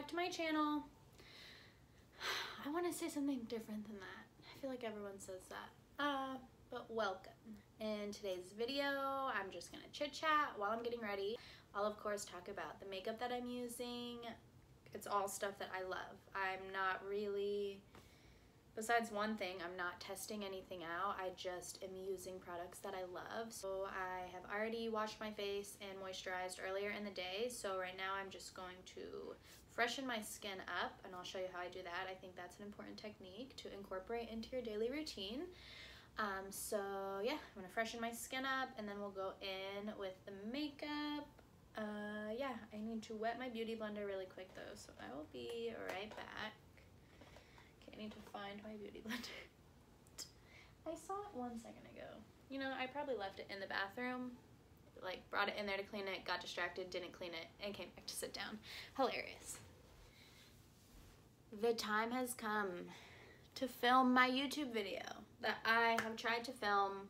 back to my channel. I want to say something different than that. I feel like everyone says that. But welcome. In today's video, I'm just gonna chit chat while I'm getting ready. I'll of course talk about the makeup that I'm using. It's all stuff that I love. I'm not really, besides one thing, I'm not testing anything out. I just am using products that I love. So I have already washed my face and moisturized earlier in the day. So right now I'm just going to freshen my skin up, and I'll show you how I do that. I think that's an important technique to incorporate into your daily routine. So yeah, I'm gonna freshen my skin up and then we'll go in with the makeup. Yeah, I need to wet my beauty blender really quick though, so I will be right back. Okay, I need to find my beauty blender. I saw it 1 second ago. You know, I probably left it in the bathroom, like brought it in there to clean it, got distracted, didn't clean it, and came back to sit down. Hilarious. The time has come to film my YouTube video that I have tried to film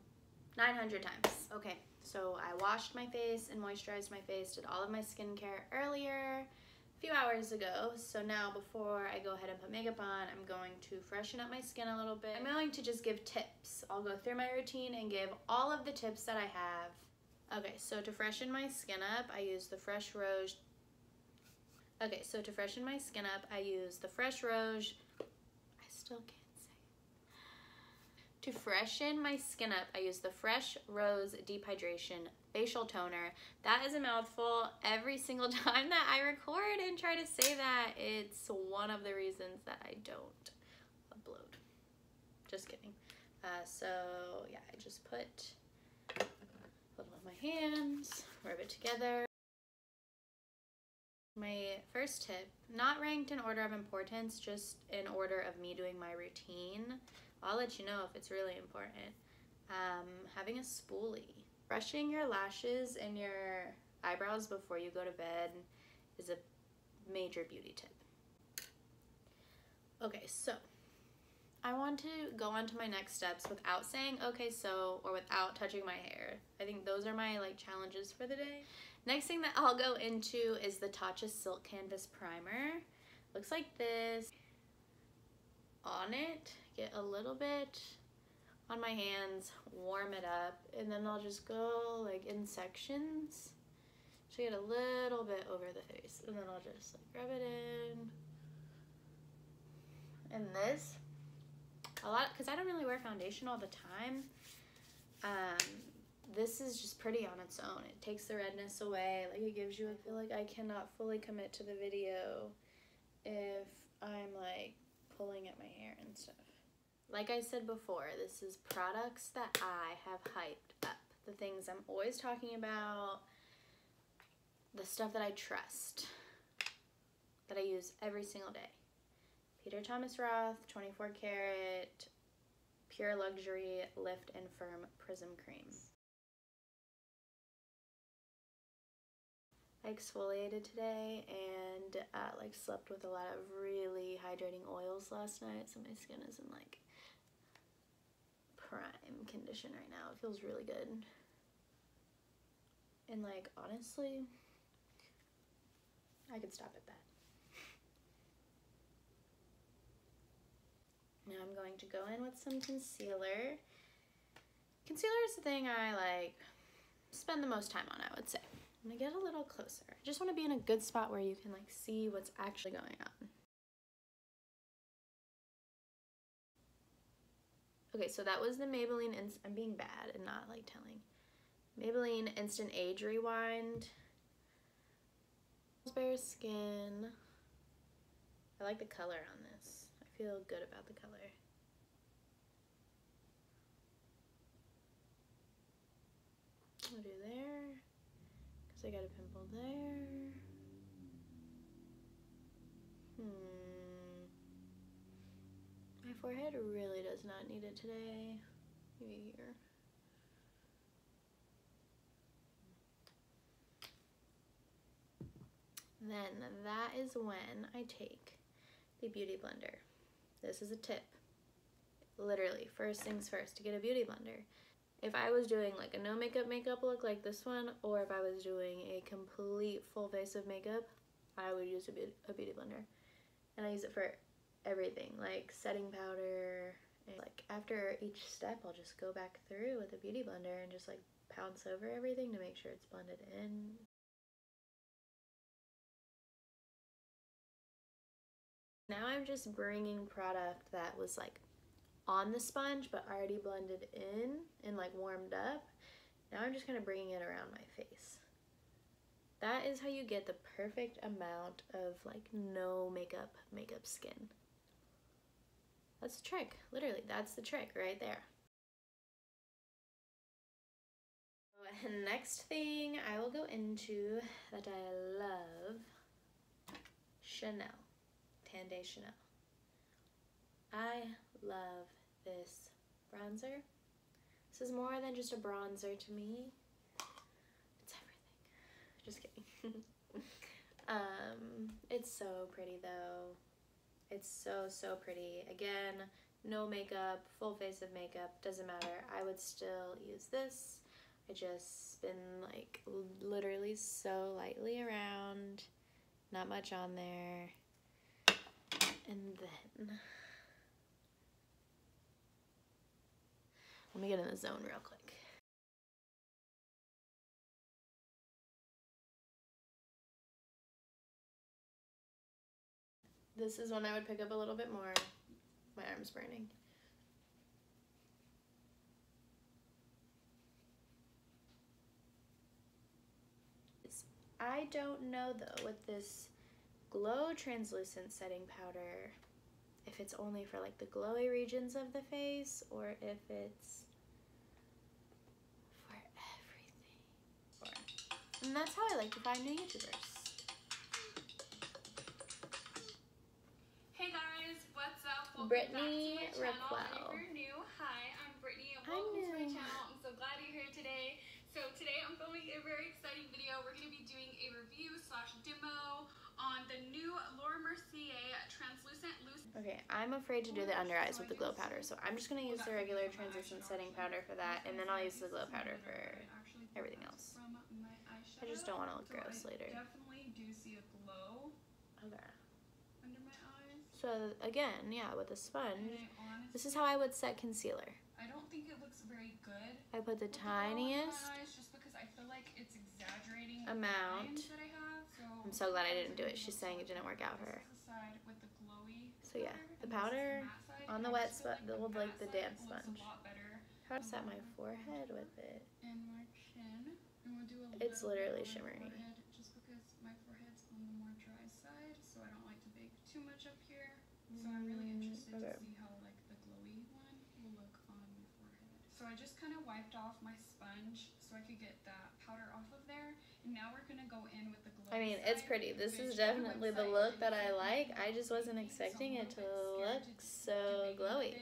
900 times. Okay, so I washed my face and moisturized my face, did all of my skincare earlier, a few hours ago. So now before I go ahead and put makeup on, I'm going to freshen up my skin a little bit. I'm going to just give tips. I'll go through my routine and give all of the tips that I have. Okay, so to freshen my skin up, I use the Fresh Rose. Okay, so to freshen my skin up, I use the Fresh Rose. I still can't say it. To freshen my skin up, I use the Fresh Rose Deep Hydration Facial Toner. That is a mouthful. Every single time that I record and try to say that, it's one of the reasons that I don't upload. Just kidding. So yeah, I just put a little on my hands, rub it together. My first tip, not ranked in order of importance, just in order of me doing my routine. I'll let you know if it's really important. Having a spoolie. Brushing your lashes and your eyebrows before you go to bed is a major beauty tip. Okay, so I want to go on to my next steps without saying okay so, or without touching my hair. I think those are my challenges for the day. Next thing that I'll go into is the Tatcha Silk Canvas Primer. Looks like this. On it, get a little bit on my hands, warm it up, and then I'll just go in sections to get a little bit over the face, and then I'll just rub it in. And this, a lot, because I don't really wear foundation all the time, this is just pretty on its own. It takes the redness away. It gives you, I feel like I cannot fully commit to the video if I'm pulling at my hair and stuff. Like I said before, this is products that I have hyped up. The things I'm always talking about, the stuff that I trust, that I use every single day. Peter Thomas Roth 24 Karat Pure Luxury Lift and Firm Prism Cream. I exfoliated today and slept with a lot of really hydrating oils last night, so my skin is in prime condition right now. It feels really good. And honestly, I could stop at that. Now I'm going to go in with some concealer. Concealer is the thing I spend the most time on, I would say. I'm gonna get a little closer. I just want to be in a good spot where you can see what's actually going on. Okay, so that was the Maybelline I'm being bad and not telling. Maybelline Instant Age Rewind. Bare skin. I like the color on this. I feel good about the color. I'll do there. I got a pimple there. My forehead really does not need it today. Maybe here. Then that is when I take the beauty blender. This is a tip. Literally, first things first, to get a beauty blender. If I was doing a no makeup look like this one, or if I was doing a complete full face of makeup, I would use a beauty blender. And I use it for everything, like setting powder. And like after each step, I'll just go back through with a beauty blender and just like pounce over everything to make sure it's blended in. Now I'm just bringing product that was like on the sponge but already blended in and like warmed up. Now I'm just kind of bringing it around my face. That is how you get the perfect amount of like no makeup skin. That's the trick, literally, that's the trick right there. And next thing I will go into that I love, Chanel. Tande Chanel. I love this bronzer. This is more than just a bronzer to me. It's everything. Just kidding. It's so pretty though. It's so pretty. Again, no makeup, full face of makeup, doesn't matter. I would still use this. I just spin like literally so lightly around. Not much on there. And then, let me get in the zone real quick. This is when I would pick up a little bit more. My arm's burning. I don't know though with this Glow translucent setting powder if it's only for like the glowy regions of the face or if it's for everything. And that's how I like to find new YouTubers. Hey guys, what's up? Welcome Brittany back to my channel. Raquel. If you're new, hi, I'm Brittany and welcome to my channel. I'm so glad you're here today. So today I'm filming a very exciting video. We're going to be doing a review / demo on the new Mercier translucent loose. Okay, I'm afraid to do the under eyes with the glow powder, so I'm just going to use the regular translucent setting powder for that, and then I'll use the glow powder for everything else. I just don't want to look gross later. Definitely do see a glow. Okay. Under my eyes. So again, yeah, with a sponge, this is how I would set concealer. I don't think it looks very good. I put the tiniest just because I feel like it's exaggerating amount. that I have. So I'm so glad I didn't do it. She's saying it didn't work out for her. With the glowy So yeah, the powder on the wet sponge, like the damp sponge. How to set my forehead with it? And my chin. And we'll do a It's literally shimmery. Just because my forehead's on the more dry side, so I don't like to bake too much up here. So I'm really interested to see how like the glowy one will look on my forehead. So I just kind of wiped off my sponge so I could get that powder off of there. And now we're gonna go in with the glowy. I mean, it's pretty. This is definitely the look that I like. I just wasn't expecting it to look so glowy.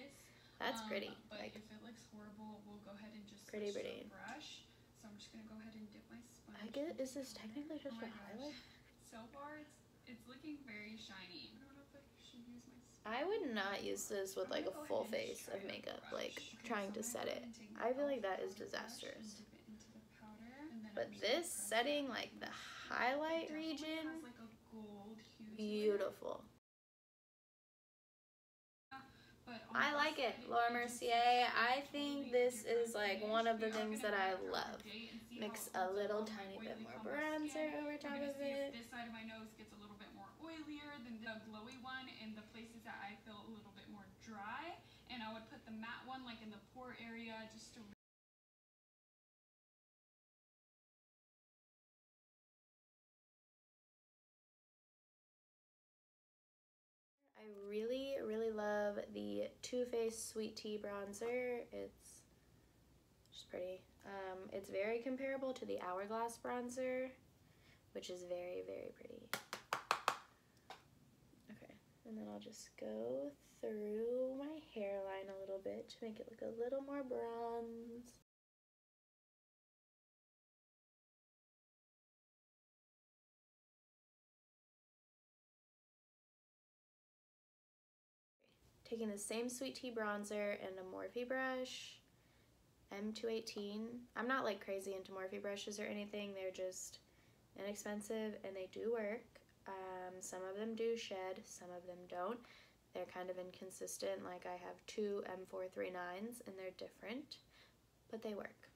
That's pretty. But Like, if it looks horrible, we'll go ahead and just pretty. brush. So I'm just gonna go ahead and dip my sponge. I guess, is this technically just a highlight? So far, it's looking very shiny. I don't know if I should use my sponge. I would not use this with like a full face of makeup, like trying to set it. I feel like that is disastrous. But this setting, like the highlight region, beautiful. I like it, Laura Mercier. I think this is like one of the things that I love. Mix a little tiny bit more bronzer over top of it. This side of my nose gets a little bit more oilier than the glowy one, and the places that I feel a little bit more dry. And I would put the matte one like in the pore area just to I really love the Too Faced Sweet Tea bronzer. It's just pretty. It's very comparable to the Hourglass bronzer, which is very pretty. Okay, and then I'll just go through my hairline a little bit to make it look a little more bronze. Taking the same Sweet Tea bronzer and a Morphe brush, M218. I'm not like crazy into Morphe brushes or anything. They're just inexpensive and they do work. Some of them do shed, some of them don't. They're kind of inconsistent. Like I have 2 M439s and they're different, but they work.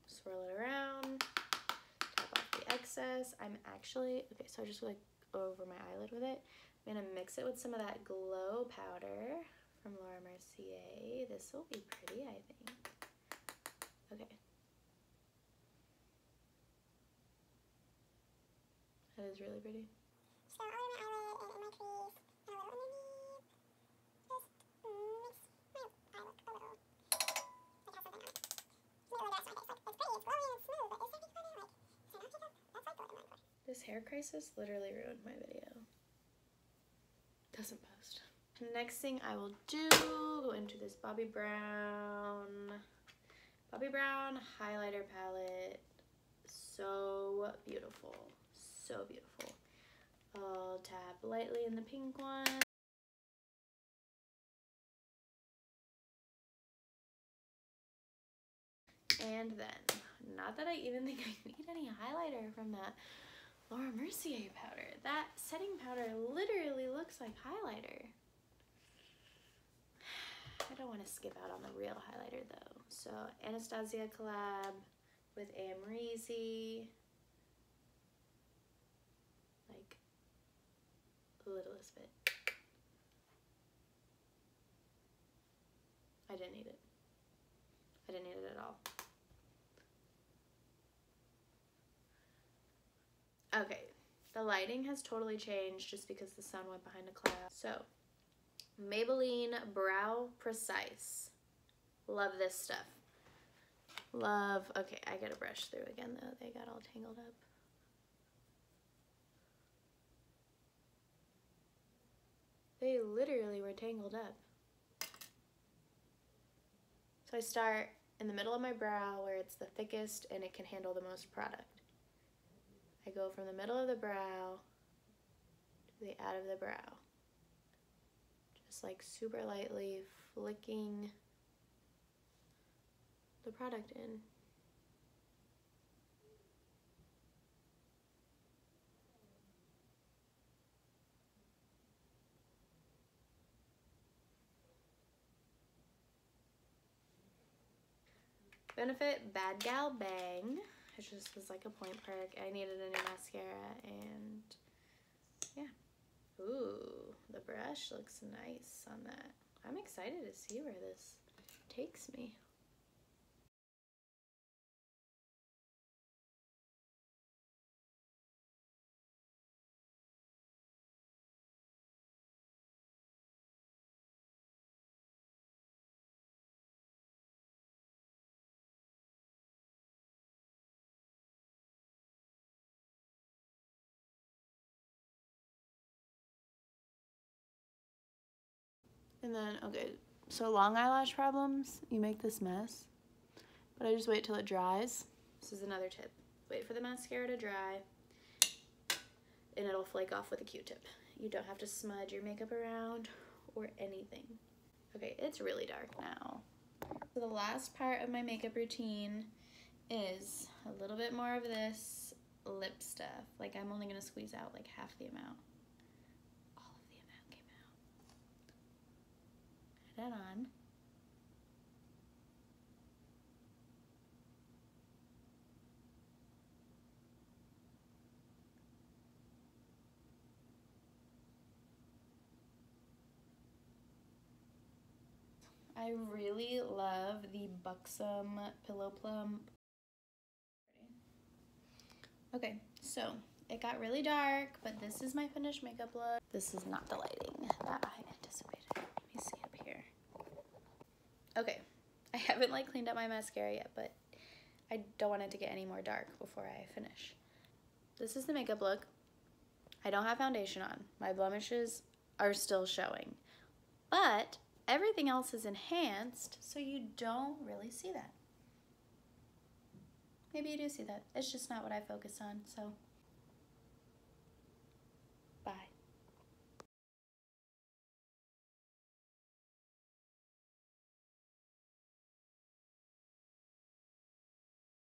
Swirl it around, tap off the excess. I'm actually, okay, so I just like over my eyelid with it. I'm gonna mix it with some of that glow powder from Laura Mercier. This will be pretty, I think. Okay. That is really pretty. So all in my eyelid and in my crease and a little underneath. Just mix my eye look a little. Like have something on it. Middle of the rest of my face. Like it's pretty, it's glowy and it's smooth, but is there any kind of like, is there not makeup? That's like golden line. This hair crisis literally ruined my video. Doesn't post. Next thing I will do, go into this Bobbi Brown highlighter palette. So beautiful, so beautiful. I'll tap lightly in the pink one. And then, not that I even think I need any highlighter from that Laura Mercier powder. That setting powder literally looks like highlighter. I don't want to skip out on the real highlighter though. So Anastasia collab with Mercier. Like the littlest bit. I didn't need it. I didn't need it at all. Okay, the lighting has totally changed just because the sun went behind a cloud. So, Maybelline Brow Precise. Love this stuff. Love, okay, I gotta brush through again though. They got all tangled up. They literally were tangled up. So I start in the middle of my brow where it's the thickest and it can handle the most product. I go from the middle of the brow to the out of the brow. Just like super lightly flicking the product in. Benefit Bad Gal Bang. It just was like a point perk. I needed a new mascara and yeah. Ooh, the brush looks nice on that. I'm excited to see where this takes me. And then, okay, so long eyelash problems, you make this mess, but I just wait till it dries. This is another tip. Wait for the mascara to dry, and it'll flake off with a Q-tip. You don't have to smudge your makeup around or anything. Okay, it's really dark now. So the last part of my makeup routine is a little bit more of this lip stuff. Like I'm only gonna squeeze out like half the amount. That on. I really love the Buxom Pillow Plum. Okay, so it got really dark, but this is my finished makeup look. This is not the lighting that I anticipated. Let me see up here. Okay, I haven't like cleaned up my mascara yet, but I don't want it to get any more dark before I finish. This is the makeup look. I don't have foundation on. My blemishes are still showing, but everything else is enhanced, so you don't really see that. Maybe you do see that. It's just not what I focus on, so